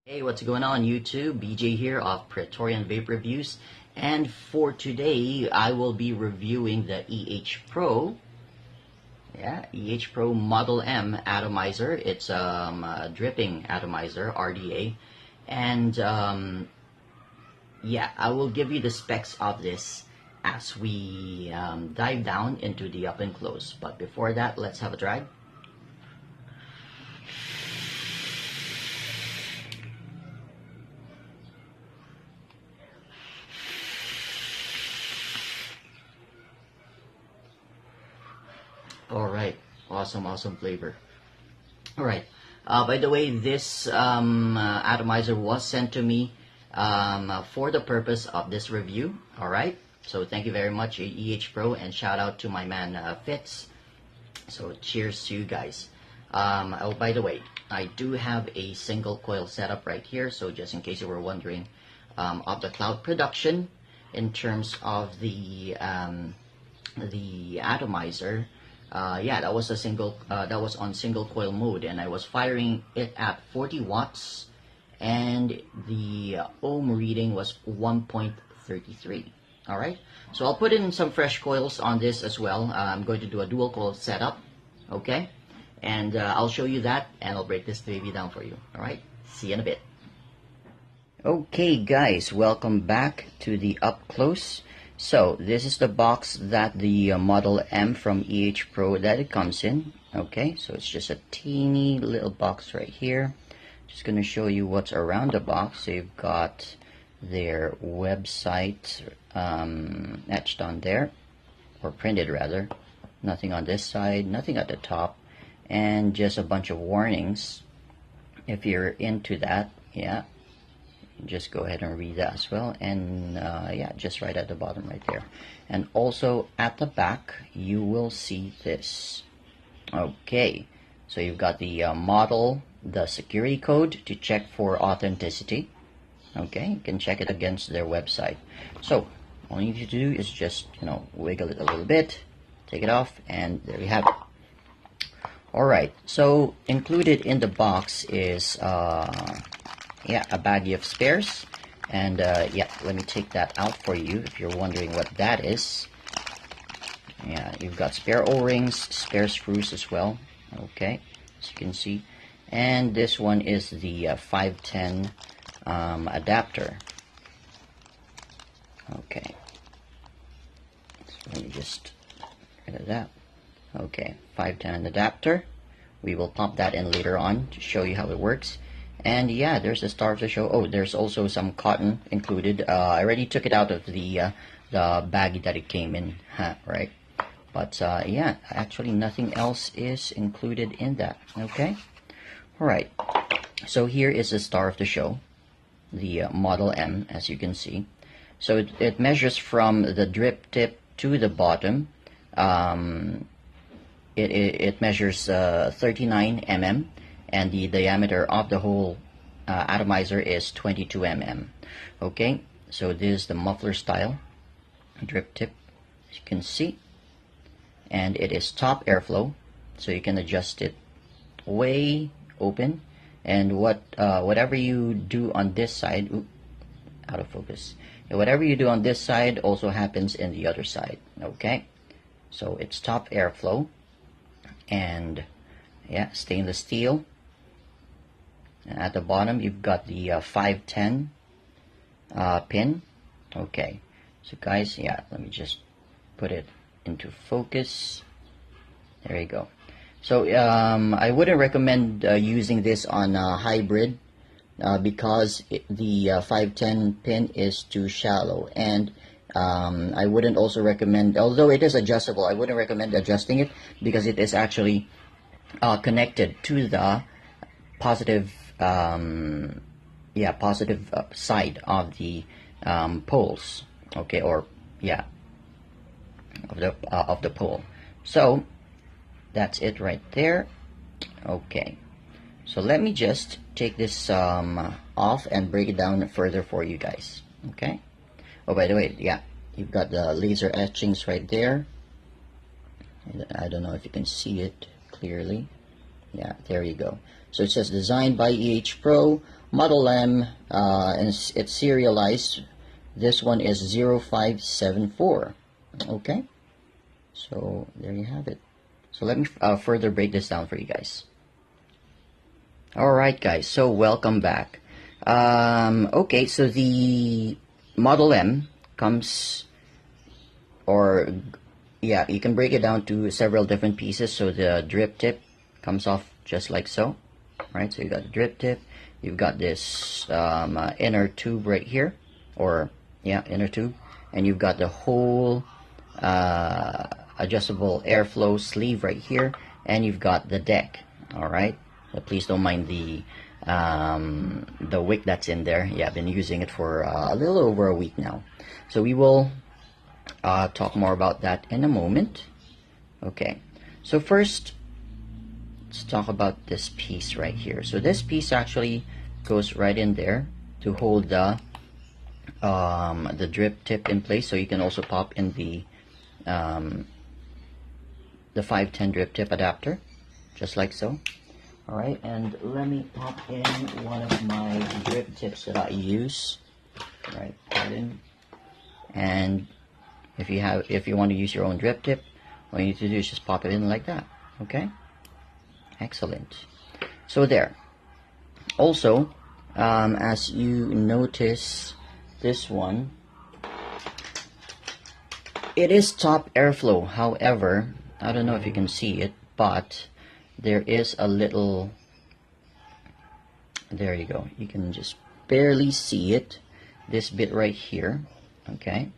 Hey, what's going on YouTube? BJ here of Praetorian Vape Reviews, and for today I will be reviewing the EHPRO EHPRO Model M Atomizer. It's a dripping atomizer, RDA, and I will give you the specs of this as we dive down into the up and close. But before that, let's have a drag. Alright, awesome flavor. Alright, by the way, this atomizer was sent to me for the purpose of this review. Alright, so thank you very much, EHPRO, and shout out to my man Fitz. So cheers to you guys. Oh, by the way, I do have a single coil setup right here, so just in case you were wondering of the cloud production in terms of the atomizer. That was a single that was on single coil mode, and I was firing it at 40 watts, and the ohm reading was 1.33. all right, so I'll put in some fresh coils on this as well. I'm going to do a dual coil setup, okay, and I'll show you that, and I'll break this baby down for you. All right, see you in a bit. Okay guys, welcome back to the up close. So this is the box that the Model M from EHPRO that it comes in. Okay, so it's just a teeny little box right here. Just going to show you what's around the box. So you've got their website etched on there, or printed rather. Nothing on this side, nothing at the top, and just a bunch of warnings if you're into that. Yeah, just go ahead and read that as well. And just right at the bottom right there, and also at the back you will see this. Okay, so you've got the model, the security code to check for authenticity. Okay, you can check it against their website. So all you need to do is just wiggle it a little bit, take it off, and there you have it. Alright, so included in the box is a baggie of spares, and let me take that out for you if you're wondering what that is. Yeah, you've got spare o-rings, spare screws as well, okay, as you can see, and this one is the 510 adapter. Okay, so let me just get rid of that. Okay, 510 adapter. We will pop that in later on to show you how it works. And yeah, there's the star of the show. Oh, there's also some cotton included. I already took it out of the baggie that it came in, right? But actually nothing else is included in that. Okay, all right. So here is the star of the show, the Model M, as you can see. So it measures from the drip tip to the bottom. It measures 39 mm. And the diameter of the whole atomizer is 22 mm. Okay, so this is the muffler style drip tip, as you can see, and it is top airflow, so you can adjust it way open. And whatever you do on this side, out of focus. And whatever you do on this side also happens in the other side. Okay, so it's top airflow, and stainless steel. And at the bottom you've got the 510 pin. Okay, so guys, let me just put it into focus. There you go. So I wouldn't recommend using this on a hybrid because the 510 pin is too shallow, and I wouldn't also recommend, although it is adjustable, I wouldn't recommend adjusting it because it is actually connected to the positive side of the poles, okay, or of the pole. So that's it right there. Okay, so let me just take this off and break it down further for you guys. Okay, oh, by the way, you've got the laser etchings right there. I don't know if you can see it clearly. Yeah, there you go. So it says designed by EHPRO, Model M, and it's serialized. This one is 0574. Okay, so there you have it. So let me further break this down for you guys. Alright guys, so welcome back. Okay, so the Model M comes, or yeah, you can break it down to several different pieces. So the drip tip comes off just like so, right? So you got the drip tip, you've got this inner tube right here, or yeah, inner tube, and you've got the whole adjustable airflow sleeve right here, and you've got the deck. All right, so please don't mind the wick that's in there. Yeah, I've been using it for a little over a week now, so we will talk more about that in a moment. Okay, so first let's talk about this piece right here. So this piece actually goes right in there to hold the drip tip in place. So you can also pop in the 510 drip tip adapter, just like so. All right, and let me pop in one of my drip tips that I use. All right, put it in. And if you want to use your own drip tip, all you need to do is just pop it in like that. Okay, excellent. So there. Also, as you notice, this one, it is top airflow. However, I don't know if you can see it, but there is a little, there you go, you can just barely see it, this bit right here. Okay,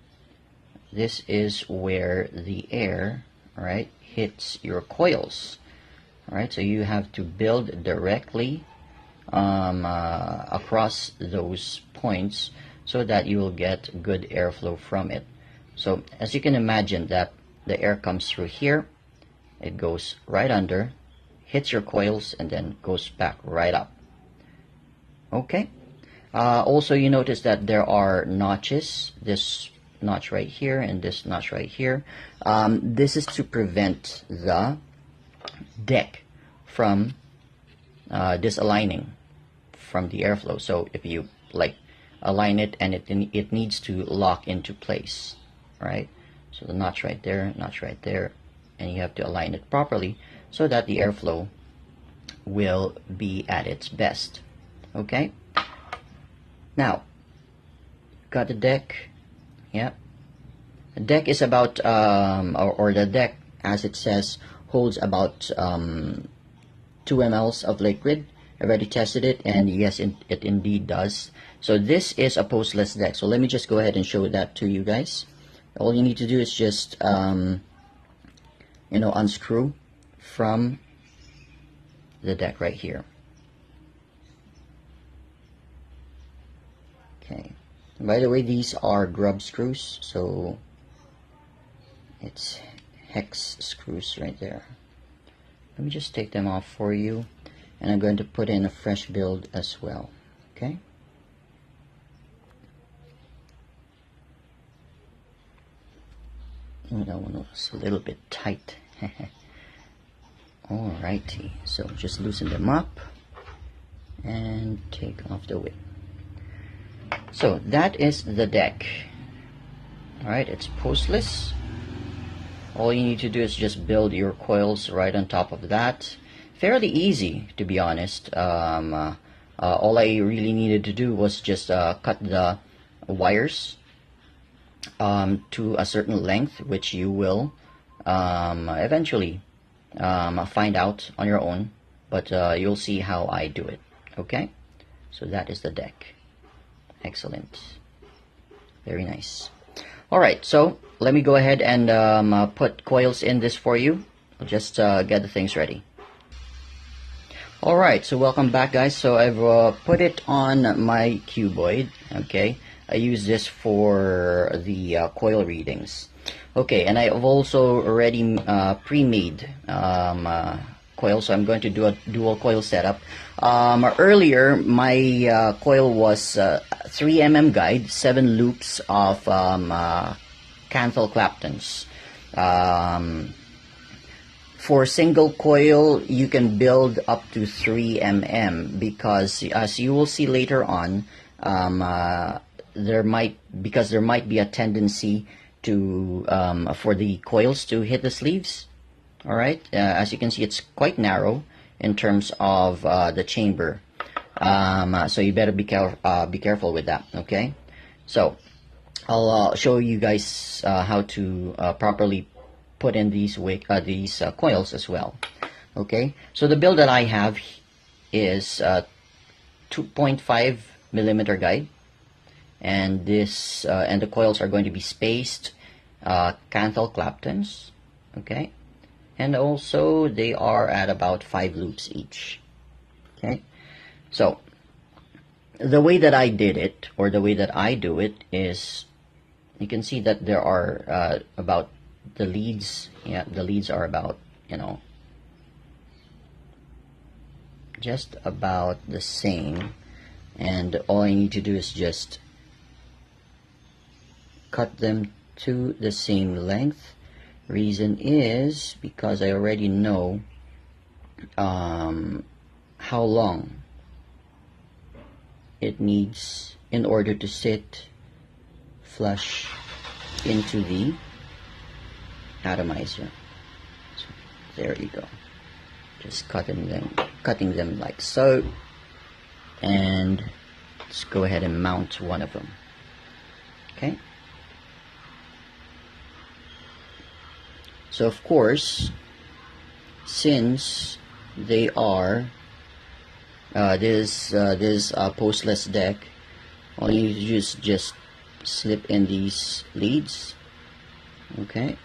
this is where the air, right, hits your coils. All right, so you have to build directly across those points so that you will get good airflow from it. So as you can imagine, that the air comes through here, it goes right under, hits your coils, and then goes back right up. Okay, also you notice that there are notches, this notch right here and this notch right here. This is to prevent the deck from disaligning from the airflow. So if you like align it and it needs to lock into place, right? So the notch right there, and you have to align it properly so that the airflow will be at its best. Okay, now got the deck. Yep, the deck is about or the deck, as it says, holds about 2 mL of liquid. I already tested it, and yes, it indeed does. So this is a postless deck. So let me just go ahead and show that to you guys. All you need to do is just unscrew from the deck right here. Okay, by the way, these are grub screws, so it's hex screws right there. Let me just take them off for you, and I'm going to put in a fresh build as well. Okay, that one was a little bit tight. Alrighty, so just loosen them up and take off the wick. So that is the deck. Alright, it's postless. All you need to do is just build your coils right on top of that. Fairly easy, to be honest. All I really needed to do was just cut the wires to a certain length, which you will eventually find out on your own, but you'll see how I do it. Okay, so that is the deck. Excellent, very nice. All right, so let me go ahead and put coils in this for you. I'll just get the things ready. All right, so welcome back, guys. So I've put it on my cuboid. Okay, I use this for the coil readings. Okay, and I've also already pre-made coil, so I'm going to do a dual coil setup. Earlier, my coil was 3 mm guide, 7 loops of Canthal Claptons. For single coil, you can build up to 3 mm because, as you will see later on, there might be a tendency to for the coils to hit the sleeves. All right, as you can see, it's quite narrow in terms of the chamber, so you better be careful with that. Okay, so I'll show you guys how to properly put in these coils as well. Okay, so the build that I have is 2.5 millimeter guide, and the coils are going to be spaced Canthal Claptons. Okay, and also they are at about 5 loops each. Okay, so the way that I did it, or the way that I do it, is you can see that there are about the leads. Yeah, the leads are about, you know, just about the same, and all I need to do is just cut them to the same length. Reason is because I already know how long it needs in order to sit flush into the atomizer. So there you go. Just cutting them like so, and let's go ahead and mount one of them. Okay. So of course, since they are this postless deck, all you do is just slip in these leads. Okay,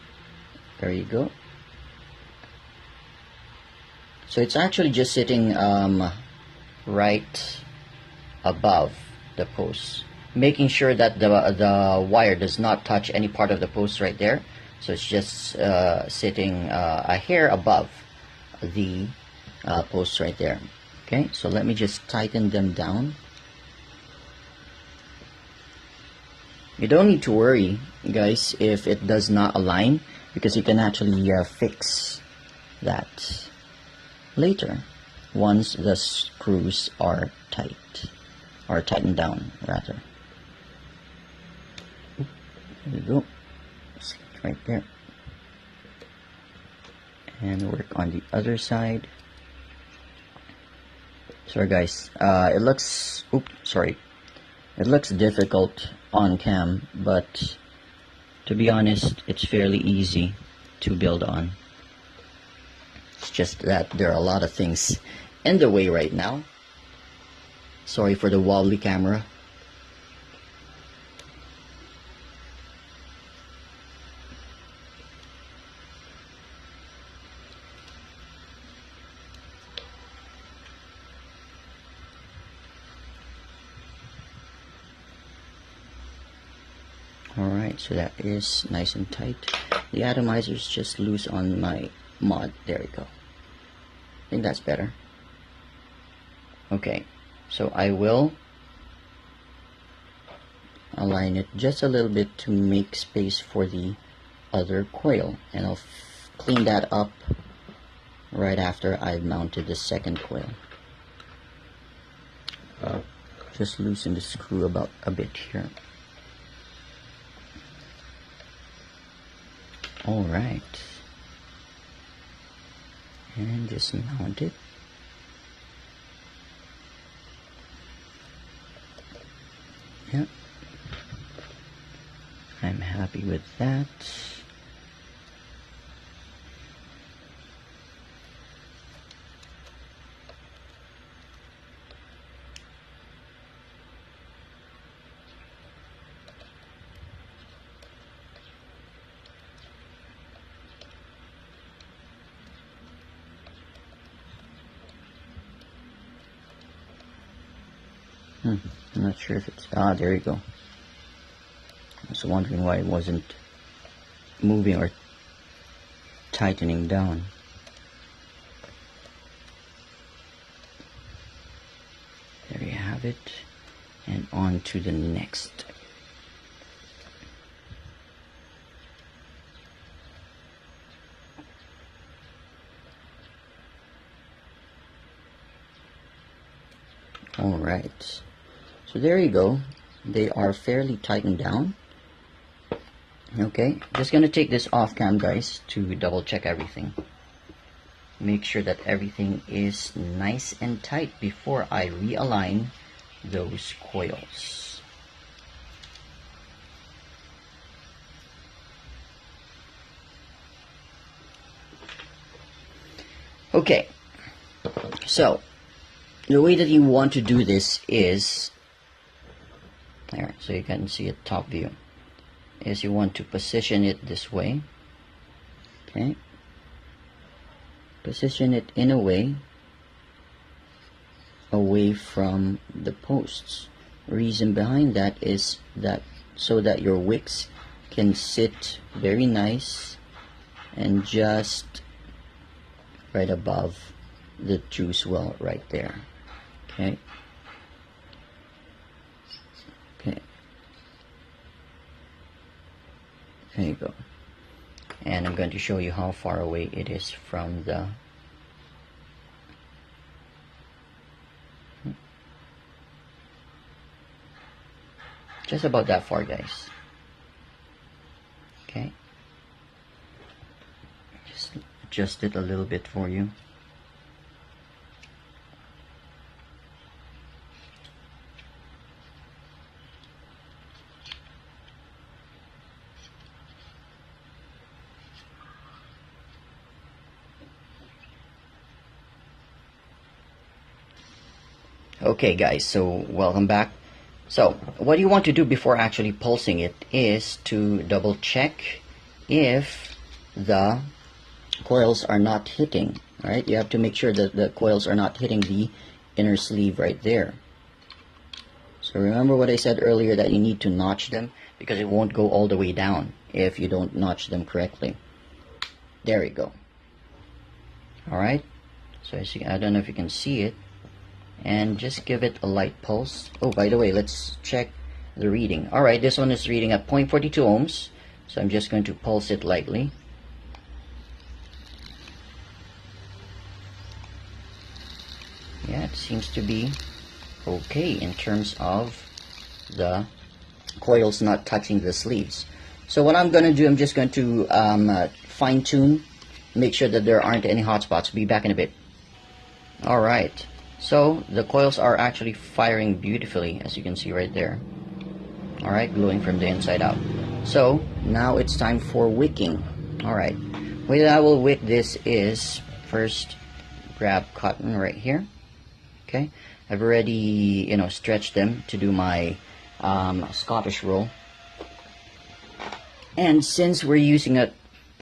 there you go. So it's actually just sitting right above the post, making sure that the wire does not touch any part of the post right there. So it's just sitting a hair above the post right there. Okay, so let me just tighten them down. You don't need to worry, guys, if it does not align, because you can actually fix that later once the screws are tight, or tightened down rather. There we go. Right there, and work on the other side. Sorry guys, it looks difficult on cam, but to be honest, it's fairly easy to build on. It's just that there are a lot of things in the way right now. Sorry for the wobbly camera. Alright, so that is nice and tight. The atomizer is just loose on my mod. There we go. I think that's better. Okay, so I will align it just a little bit to make space for the other coil, and I'll clean that up right after I've mounted the second coil. Just loosen the screw about a bit here. Alright, and just mount it. Yep, I'm happy with that. I'm not sure if it's, there you go. I was wondering why it wasn't moving or tightening down. There you have it, and on to the next. Alright, so there you go. They are fairly tightened down. Okay, just gonna take this off cam, guys, to double check everything. Make sure that everything is nice and tight before I realign those coils. Okay, so the way that you want to do this is, there, so you can see it top view, is you want to position it this way. Okay, position it in a way away from the posts. Reason behind that is that so that your wicks can sit very nice and just right above the juice well right there. Okay. Okay. There you go. And I'm going to show you how far away it is from the just about that far, guys. Okay. Just adjust it a little bit for you. Okay, guys, so welcome back. So what you want to do before actually pulsing it is to double check if the coils are not hitting, right? You have to make sure that the coils are not hitting the inner sleeve right there. So remember what I said earlier, that you need to notch them, because it won't go all the way down if you don't notch them correctly. There we go. Alright, so as you, I don't know if you can see it, and just give it a light pulse. Oh, by the way, let's check the reading. Alright, this one is reading at 0.42 ohms, so I'm just going to pulse it lightly. Yeah, it seems to be okay in terms of the coils not touching the sleeves. So what I'm going to do, I'm just going to fine tune, make sure that there aren't any hot spots. Be back in a bit. Alright, so the coils are actually firing beautifully, as you can see right there. Alright, glowing from the inside out. So now it's time for wicking. Alright, the way that I will wick this is, first grab cotton right here. Okay, I've already, stretched them to do my Scottish roll. And since we're using a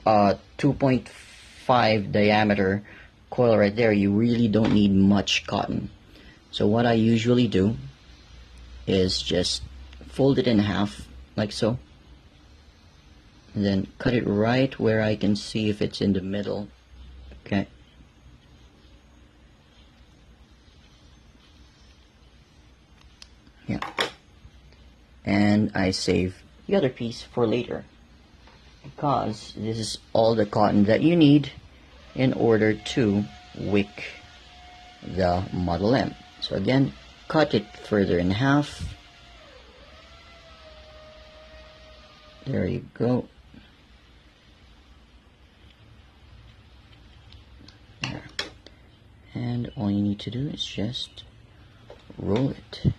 2.5 diameter coil right there, you really don't need much cotton. So what I usually do is just fold it in half like so, and then cut it right where I can see if it's in the middle. Okay, yeah, and I save the other piece for later, because this is all the cotton that you need in order to wick the Model M. So again, cut it further in half. There you go. There. And all you need to do is just roll it.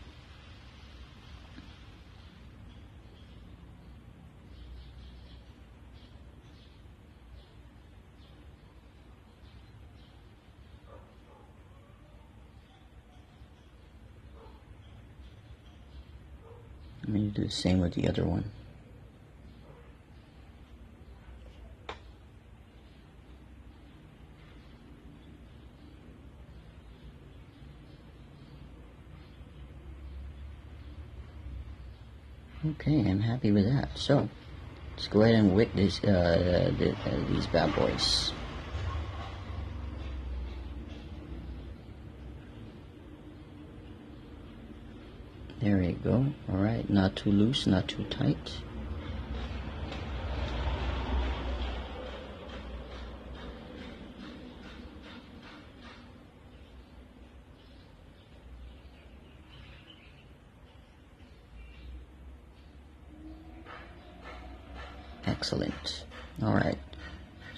I'm going to do the same with the other one. Okay, I'm happy with that. So let's go ahead and wick this, these bad boys. There you go. Alright, not too loose, not too tight. Excellent. Alright,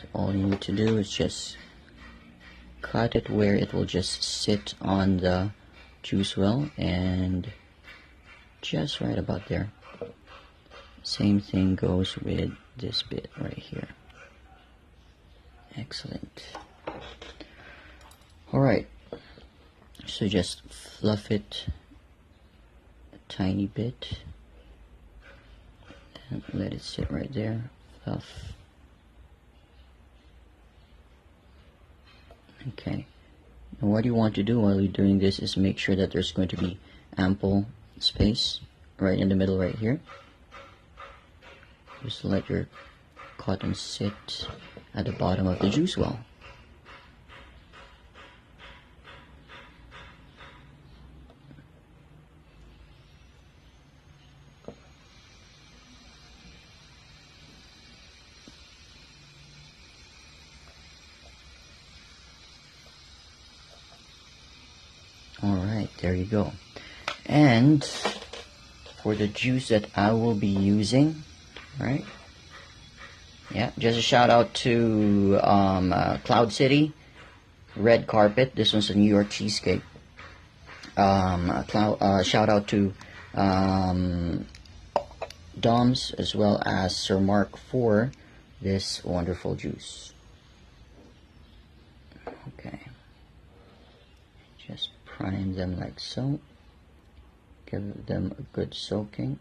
so all you need to do is just cut it where it will just sit on the juice well, and just right about there. Same thing goes with this bit right here. Excellent. Alright, so just fluff it a tiny bit and let it sit right there. Fluff. Okay. And what you want to do while you're doing this is make sure that there's going to be ample space right in the middle right here. Just let your cotton sit at the bottom of the juice well. Alright, there you go. And for the juice that I will be using, right? Yeah, just a shout out to Cloud City, Red Carpet. This one's a New York cheesecake. Shout out to Dom's as well as Sir Mark for this wonderful juice. Okay. Just prime them like so. Give them a good soaking.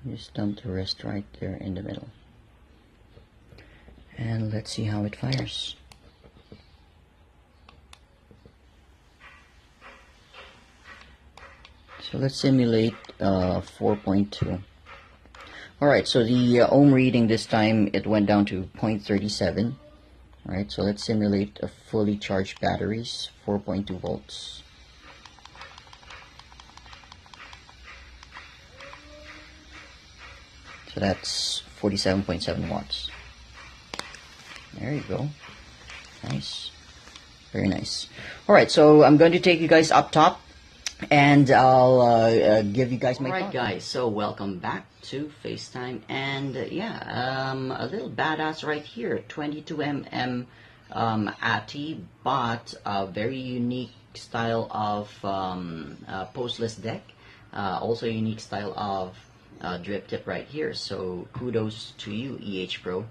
Just dump the rest right there in the middle. And let's see how it fires. So let's simulate 4.2. Alright, so the ohm reading this time, it went down to 0.37. Alright, so let's simulate a fully charged batteries, 4.2 volts. So that's 47.7 watts. There you go. Nice. Very nice. Alright, so I'm going to take you guys up top, and I'll give you guys my thoughts. Alright guys, so welcome back to FaceTime, and a little badass right here, 22mm ATI, but a very unique style of postless deck, also a unique style of drip tip right here, so kudos to you, EHPRO.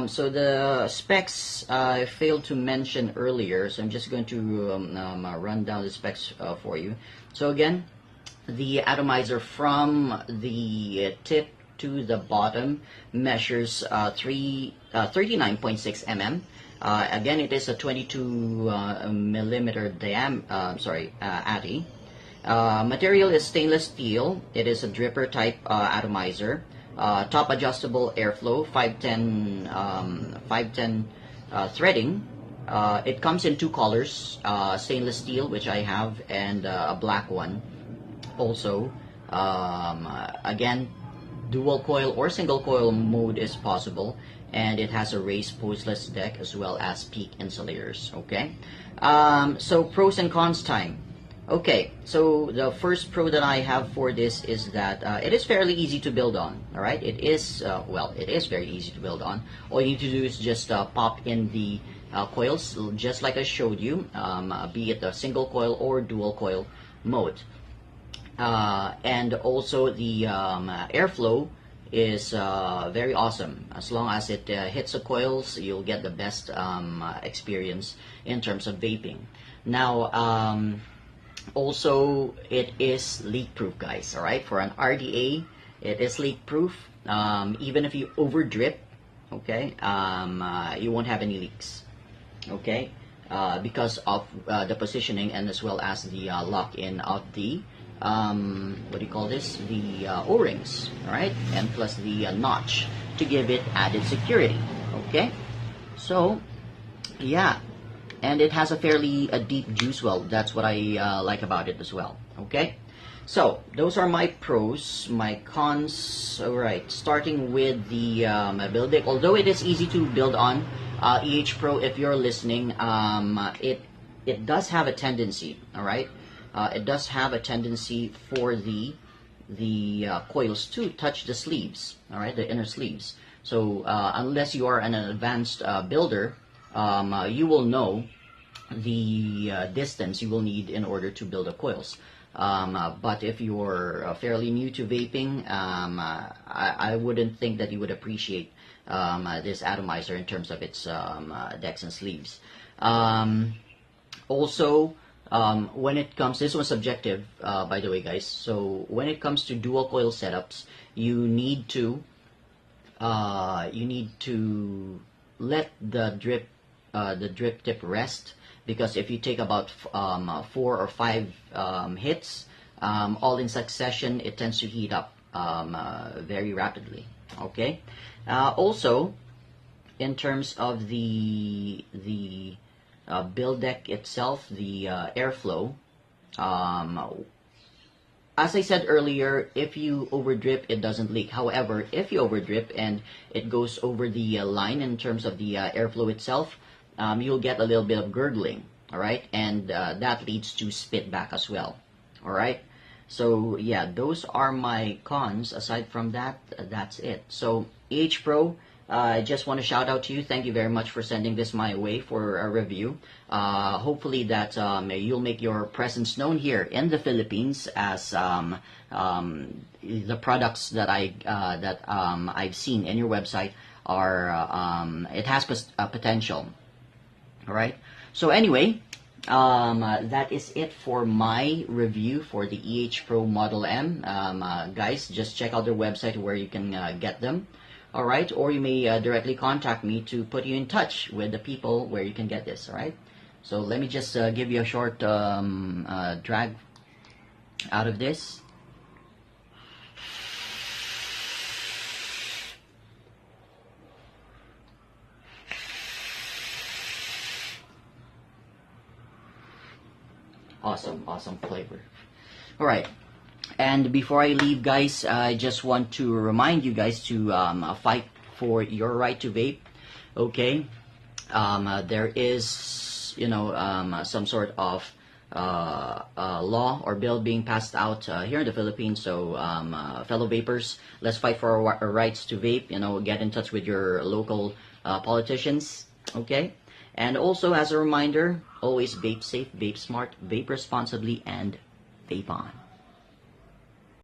So the specs I failed to mention earlier, so I'm just going to run down the specs for you. So again, the atomizer from the tip to the bottom measures 39.6 mm. Again, it is a 22 millimeter ATI. Material is stainless steel. It is a dripper type atomizer. Top adjustable airflow, 510 threading. It comes in two colors, stainless steel, which I have, and a black one. Also, again, dual coil or single coil mode is possible, and it has a raised postless deck as well as peak insulators. Okay, so pros and cons time. Okay, so the first pro that I have for this is that it is fairly easy to build on. All right, it is it is very easy to build on. All you need to do is just pop in the coils, just like I showed you, be it a single coil or dual coil mode. And also the airflow is very awesome. As long as it hits the coils, you'll get the best experience in terms of vaping. Now, also, it is leak proof, guys. All right, for an RDA, it is leak proof. Even if you over drip, okay, you won't have any leaks, okay, because of the positioning and as well as the lock in of the what do you call this, the O-rings, all right, and plus the notch to give it added security. Okay, so yeah. And it has a fairly deep juice well. That's what I like about it as well. Okay, So those are my pros, my cons. All right, starting with the build deck. Although it is easy to build on EHPRO, if you're listening, it does have a tendency. All right, it does have a tendency for the coils to touch the sleeves. All right, the inner sleeves. So unless you are an advanced builder, you will know the distance you will need in order to build the coils. But if you're fairly new to vaping, I wouldn't think that you would appreciate this atomizer in terms of its decks and sleeves. Also, when it comes, this was subjective, by the way, guys. So when it comes to dual coil setups, you need to let the drip tip rest. Because if you take about 4 or 5 hits, all in succession, it tends to heat up very rapidly. Okay. Also, in terms of the build deck itself, the airflow, as I said earlier, if you overdrip, it doesn't leak. However, if you overdrip and it goes over the line in terms of the airflow itself, you'll get a little bit of gurgling, all right, and that leads to spit back as well, all right. So yeah, those are my cons. Aside from that, that's it. So EHPRO, I just want to shout out to you. Thank you very much for sending this my way for a review. Hopefully that you'll make your presence known here in the Philippines, as the products that I've seen in your website are it has potential. All right. So anyway, that is it for my review for the EHPRO Model M. Guys, just check out their website where you can get them. All right. Or you may directly contact me to put you in touch with the people where you can get this. All right. So let me just give you a short drag out of this. Awesome flavor. All right, and before I leave, guys, I just want to remind you guys to fight for your right to vape. Okay, there is, some sort of law or bill being passed out here in the Philippines. So fellow vapers, let's fight for our rights to vape. Get in touch with your local politicians. Okay. And also, as a reminder, always vape safe, vape smart, vape responsibly, and vape on.